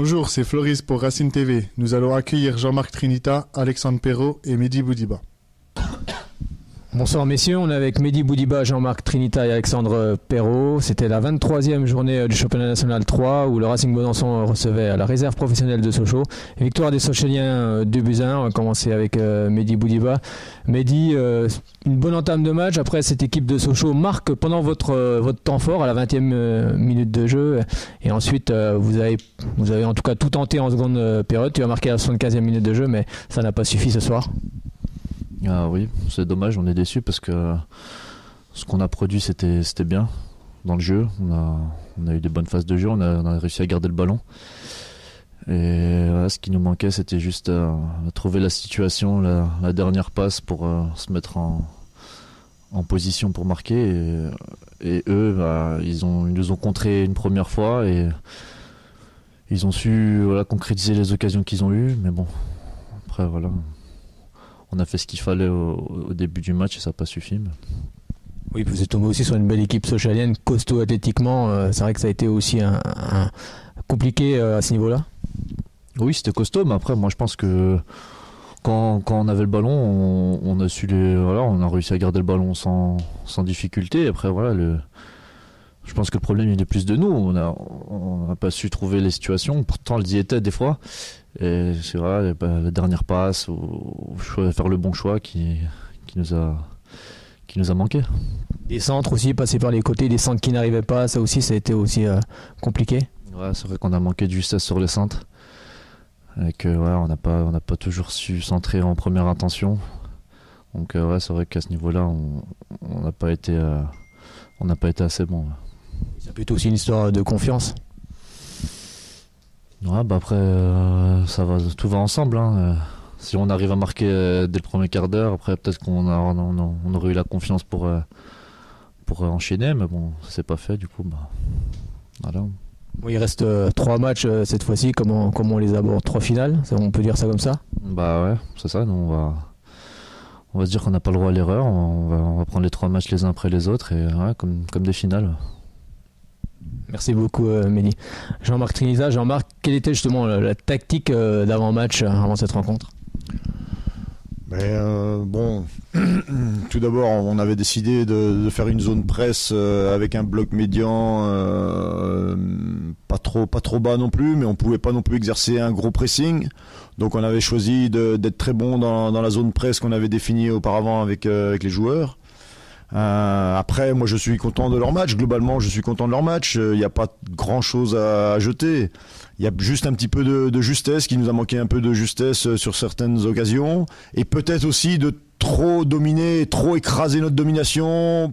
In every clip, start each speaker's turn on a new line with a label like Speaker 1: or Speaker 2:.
Speaker 1: Bonjour, c'est Floris pour Racing TV. Nous allons accueillir Jean-Marc Trinita, Alexandre Perrault et Mehdi Boudiba.
Speaker 2: Bonsoir messieurs, on est avec Mehdi Boudiba, Jean-Marc Trinita et Alexandre Perrault. C'était la 23e journée du championnat national 3 où le Racing Besançon recevait la réserve professionnelle de Sochaux. Victoire des Sochaliens 2-1. On va commencer avec Mehdi Boudiba. Mehdi, une bonne entame de match. Après, cette équipe de Sochaux marque pendant votre temps fort à la 20e minute de jeu. Et ensuite, vous avez en tout cas tout tenté en seconde période. Tu as marqué à la 75e minute de jeu, mais ça n'a pas suffi ce soir.
Speaker 3: Ah oui, c'est dommage, on est déçus parce que ce qu'on a produit c'était bien dans le jeu. On a eu des bonnes phases de jeu, on a réussi à garder le ballon. Et voilà, ce qui nous manquait c'était juste trouver la situation, la dernière passe pour se mettre en position pour marquer. Et eux, ils nous ont contré une première fois et ils ont su concrétiser les occasions qu'ils ont eues. Mais bon, après voilà. On a fait ce qu'il fallait au début du match et ça n'a pas suffi. Mais...
Speaker 2: Oui, vous êtes tombé aussi sur une belle équipe sochalienne, costaud athlétiquement. C'est vrai que ça a été aussi compliqué à ce niveau-là.
Speaker 3: Oui, c'était costaud, mais après, moi je pense que quand on avait le ballon, on a su on a réussi à garder le ballon sans difficulté. Et après, voilà, je pense que le problème il est plus de nous. On n'a pas su trouver les situations. Pourtant, elles y étaient des fois. Et c'est vrai, la dernière passe ou faire le bon choix qui nous a manqué.
Speaker 2: Des centres aussi, passés par les côtés, des centres qui n'arrivaient pas, ça a été aussi compliqué.
Speaker 3: Ouais, c'est vrai qu'on a manqué de justesse sur les centres. Et que on n'a pas toujours su centrer en première intention. Donc c'est vrai qu'à ce niveau-là, on n'a pas été assez bon.
Speaker 2: C'est plutôt aussi une histoire de confiance.
Speaker 3: Ouais, après, tout va ensemble. Hein. Si on arrive à marquer dès le premier quart d'heure, après peut-être qu'on aurait eu la confiance pour enchaîner, mais bon, ça s'est pas fait, du coup, voilà.
Speaker 2: Bon, il reste 3 matchs cette fois-ci, comment on les aborde? 3 finales, on peut dire ça comme ça?
Speaker 3: Bah ouais, c'est ça, nous, on va se dire qu'on n'a pas le droit à l'erreur, on va prendre les 3 matchs les uns après les autres, et comme des finales.
Speaker 2: Merci beaucoup Mehdi. Jean-Marc Trinita, quelle était justement la tactique d'avant-match avant cette rencontre?
Speaker 4: Bon, tout d'abord on avait décidé de faire une zone presse avec un bloc médian pas trop bas non plus, mais on pouvait pas non plus exercer un gros pressing. Donc on avait choisi d'être très bon dans la zone presse qu'on avait définie auparavant avec les joueurs. Après, moi je suis content de leur match. Globalement, je suis content de leur match. Il n'y a pas grand chose à jeter. Il y a juste un petit peu de justesse, qui nous a manqué un peu de justesse sur certaines occasions. Et peut-être aussi de trop dominer, trop écraser notre domination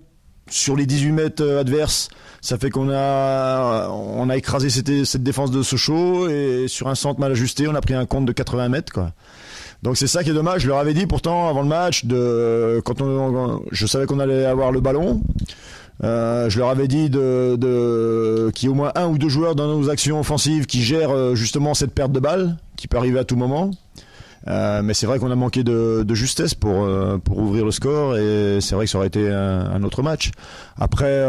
Speaker 4: sur les 18 mètres adverses. Ça fait qu'on a écrasé cette défense de Sochaux et sur un centre mal ajusté, on a pris un compte de 80 mètres, quoi. Donc c'est ça qui est dommage. Je leur avais dit pourtant avant le match, quand je savais qu'on allait avoir le ballon, je leur avais dit qu'il y ait au moins 1 ou 2 joueurs dans nos actions offensives qui gèrent justement cette perte de balle qui peut arriver à tout moment. Mais c'est vrai qu'on a manqué de justesse pour ouvrir le score, et c'est vrai que ça aurait été un autre match. Après,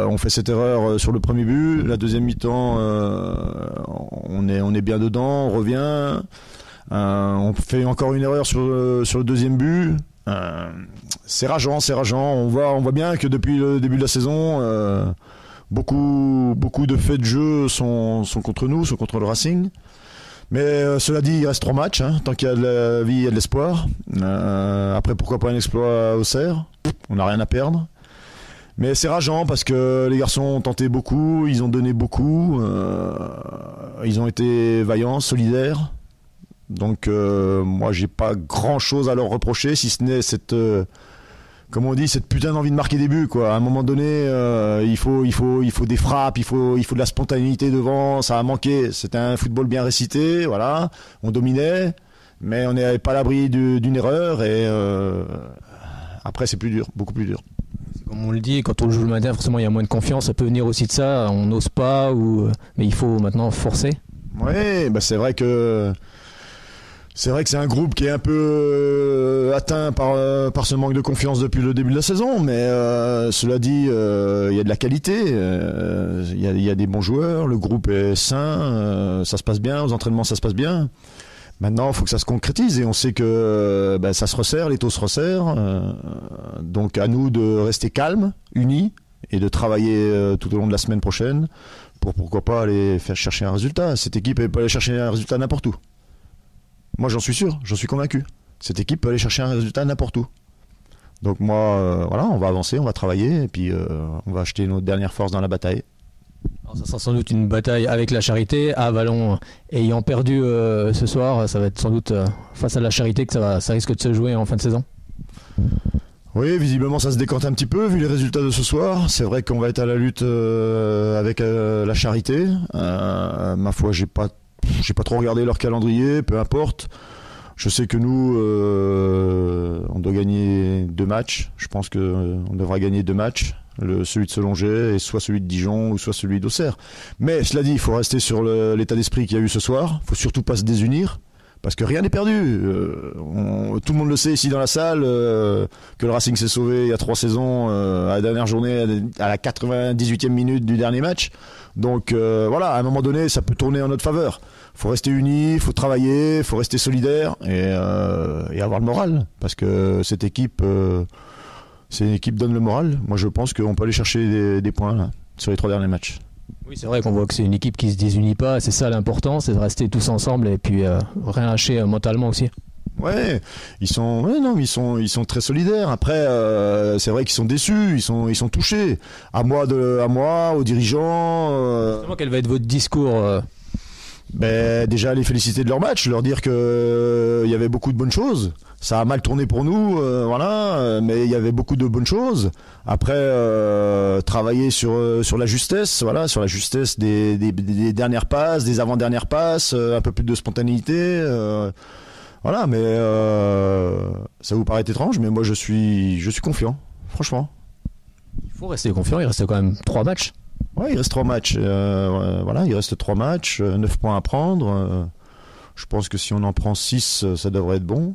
Speaker 4: on fait cette erreur sur le premier but. La deuxième mi-temps, on est bien dedans, on revient. On fait encore une erreur sur le deuxième but. C'est rageant. On voit bien que depuis le début de la saison, beaucoup de faits de jeu sont contre nous, sont contre le Racing. Mais cela dit, il reste 3 matchs. Tant qu'il y a de la vie, il y a de l'espoir. Après, pourquoi pas un exploit au Cerf? On n'a rien à perdre. Mais c'est rageant parce que les garçons ont tenté beaucoup, ils ont donné beaucoup, ils ont été vaillants, solidaires. Donc moi j'ai pas grand chose à leur reprocher, si ce n'est cette putain d'envie de marquer des buts, quoi. À un moment donné, il faut des frappes, il faut de la spontanéité devant. Ça a manqué. C'était un football bien récité, voilà. On dominait, mais on n'est pas à l'abri d'une erreur, et après c'est plus dur, beaucoup plus dur.
Speaker 2: Comme on le dit, quand on joue le matin, forcément il y a moins de confiance. Ça peut venir aussi de ça. On n'ose pas, mais il faut maintenant forcer.
Speaker 4: Oui, c'est vrai que C'est vrai que c'est un groupe qui est un peu atteint par ce manque de confiance depuis le début de la saison, mais cela dit, il y a de la qualité, il y a des bons joueurs, le groupe est sain, ça se passe bien, aux entraînements ça se passe bien. Maintenant, il faut que ça se concrétise et on sait que ça se resserre, les taux se resserrent. Donc à nous de rester calmes, unis et de travailler tout au long de la semaine prochaine pour pourquoi pas aller faire chercher un résultat. Cette équipe elle peut aller chercher un résultat n'importe où. Moi, j'en suis sûr, j'en suis convaincu. Cette équipe peut aller chercher un résultat n'importe où. Donc moi, voilà, on va avancer, on va travailler et puis on va acheter nos dernières forces dans la bataille.
Speaker 2: Alors, ça sera sans doute une bataille avec la Charité. À Vallon, ayant perdu ce soir, ça va être sans doute face à la Charité que ça risque de se jouer en fin de saison.
Speaker 4: Oui, visiblement ça se décante un petit peu vu les résultats de ce soir. C'est vrai qu'on va être à la lutte avec la Charité. Ma foi, j'ai pas trop regardé leur calendrier, peu importe. Je sais que nous, on doit gagner 2 matchs. Je pense qu'on devra gagner 2 matchs. Celui de Selongey et soit celui de Dijon ou soit celui d'Auxerre. Mais cela dit, il faut rester sur l'état d'esprit qu'il y a eu ce soir. Il ne faut surtout pas se désunir. Parce que rien n'est perdu. Tout le monde le sait ici dans la salle que le Racing s'est sauvé il y a 3 saisons à la dernière journée, à la 98e minute du dernier match. Donc voilà, à un moment donné, ça peut tourner en notre faveur. Il faut rester unis, il faut travailler, il faut rester solidaire et avoir le moral. Parce que cette équipe, c'est une équipe qui donne le moral. Moi, je pense qu'on peut aller chercher des points là, sur les 3 derniers matchs.
Speaker 2: Oui, c'est vrai qu'on voit que c'est une équipe qui se désunit pas, c'est ça l'important, c'est de rester tous ensemble et puis rien lâcher mentalement aussi.
Speaker 4: Ouais, ils sont très solidaires. Après, c'est vrai qu'ils sont déçus, ils sont touchés. À moi, aux dirigeants.
Speaker 2: Justement, quel va être votre discours
Speaker 4: Déjà les féliciter de leur match, leur dire que il y avait beaucoup de bonnes choses. Ça a mal tourné pour nous, voilà, mais il y avait beaucoup de bonnes choses. Après, travailler sur la justesse, voilà, sur la justesse des dernières passes, des avant-dernières passes, un peu plus de spontanéité. Voilà, mais ça vous paraît étrange, mais moi je suis confiant, franchement.
Speaker 2: Il faut rester confiant, il reste quand même 3 matchs.
Speaker 4: Ouais, il reste 3 matchs. Voilà, il reste 3 matchs, 9 points à prendre. Je pense que si on en prend 6, ça devrait être bon.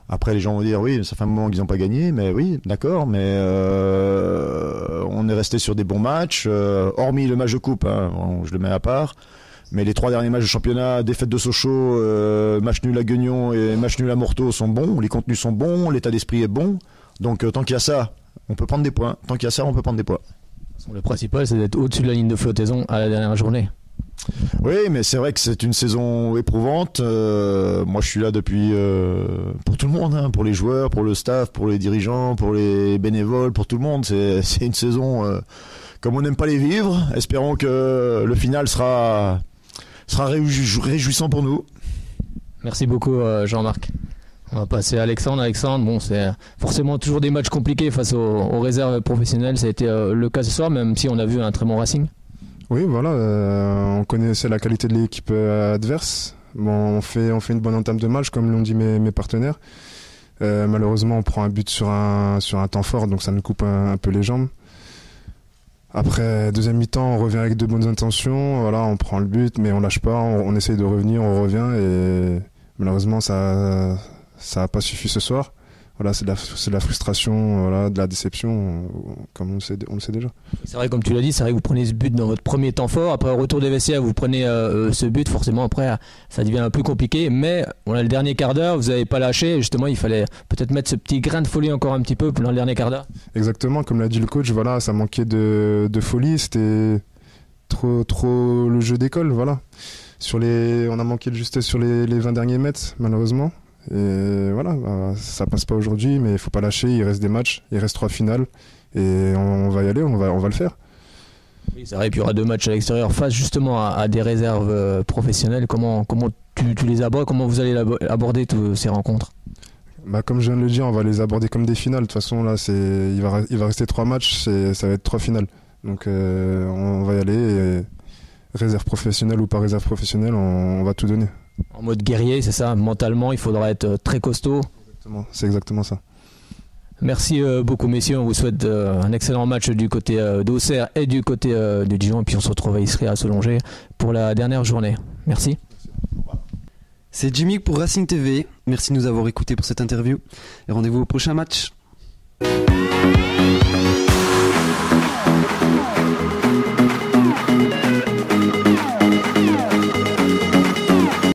Speaker 4: Après, les gens vont dire oui, ça fait un moment qu'ils n'ont pas gagné, mais oui, d'accord, mais on est resté sur des bons matchs, hormis le match de coupe, hein, bon, je le mets à part. Mais les 3 derniers matchs de championnat, défaite de Sochaux, match nul à Guignon et match nul à Morteau sont bons, les contenus sont bons, l'état d'esprit est bon. Donc tant qu'il y a ça, on peut prendre des points. Tant qu'il y a ça, on peut prendre des points.
Speaker 2: Le principal, c'est d'être au-dessus de la ligne de flottaison à la dernière journée.
Speaker 4: Oui, mais c'est vrai que c'est une saison éprouvante. Moi, je suis là depuis pour tout le monde, hein, pour les joueurs, pour le staff, pour les dirigeants, pour les bénévoles, pour tout le monde. C'est une saison comme on n'aime pas les vivre. Espérons que le final sera réjouissant pour nous.
Speaker 2: Merci beaucoup, Jean-Marc. On va passer à Alexandre. Alexandre, bon, c'est forcément toujours des matchs compliqués face aux réserves professionnelles. Ça a été le cas ce soir, même si on a vu un très bon Racing.
Speaker 5: Oui, voilà, on connaissait la qualité de l'équipe adverse. Bon, on fait une bonne entame de match, comme l'ont dit mes partenaires. Malheureusement, on prend un but sur un temps fort, donc ça nous coupe un peu les jambes. Après, deuxième mi-temps, on revient avec de bonnes intentions. Voilà, on prend le but, mais on lâche pas. On essaye de revenir, on revient, et malheureusement, ça n'a pas suffi ce soir. Voilà, c'est de la frustration, voilà, de la déception, comme on le sait déjà.
Speaker 2: C'est vrai, comme tu l'as dit, c'est vrai que vous prenez ce but dans votre premier temps fort. Après, au retour des vestiaires, vous prenez ce but. Forcément, après, ça devient un peu compliqué. Mais on a le dernier quart d'heure, vous n'avez pas lâché. Justement, il fallait peut-être mettre ce petit grain de folie encore un petit peu dans le dernier quart d'heure.
Speaker 5: Exactement, comme l'a dit le coach, voilà, ça manquait de folie. C'était trop le jeu d'école, voilà. On a manqué de justesse sur les 20 derniers mètres, malheureusement. Et voilà, ça passe pas aujourd'hui, mais il faut pas lâcher, il reste des matchs, il reste 3 finales et on va y aller, on va le faire.
Speaker 2: Oui, c'est vrai, puis il y aura 2 matchs à l'extérieur face justement à des réserves professionnelles. Comment tu les abordes, comment vous allez aborder toutes ces rencontres?
Speaker 5: Comme je viens de le dire, on va les aborder comme des finales. De toute façon, là, il va rester 3 matchs, ça va être 3 finales. Donc on va y aller, et réserve professionnelle ou pas réserve professionnelle, on va tout donner.
Speaker 2: En mode guerrier, c'est ça, mentalement, il faudra être très costaud.
Speaker 5: Exactement, c'est exactement ça.
Speaker 2: Merci beaucoup, messieurs. On vous souhaite un excellent match du côté d'Auxerre et du côté de Dijon. Et puis on se retrouve à Issery à Selongey pour la dernière journée. Merci.
Speaker 6: C'est Jimmy pour Racing TV. Merci de nous avoir écoutés pour cette interview et rendez-vous au prochain match.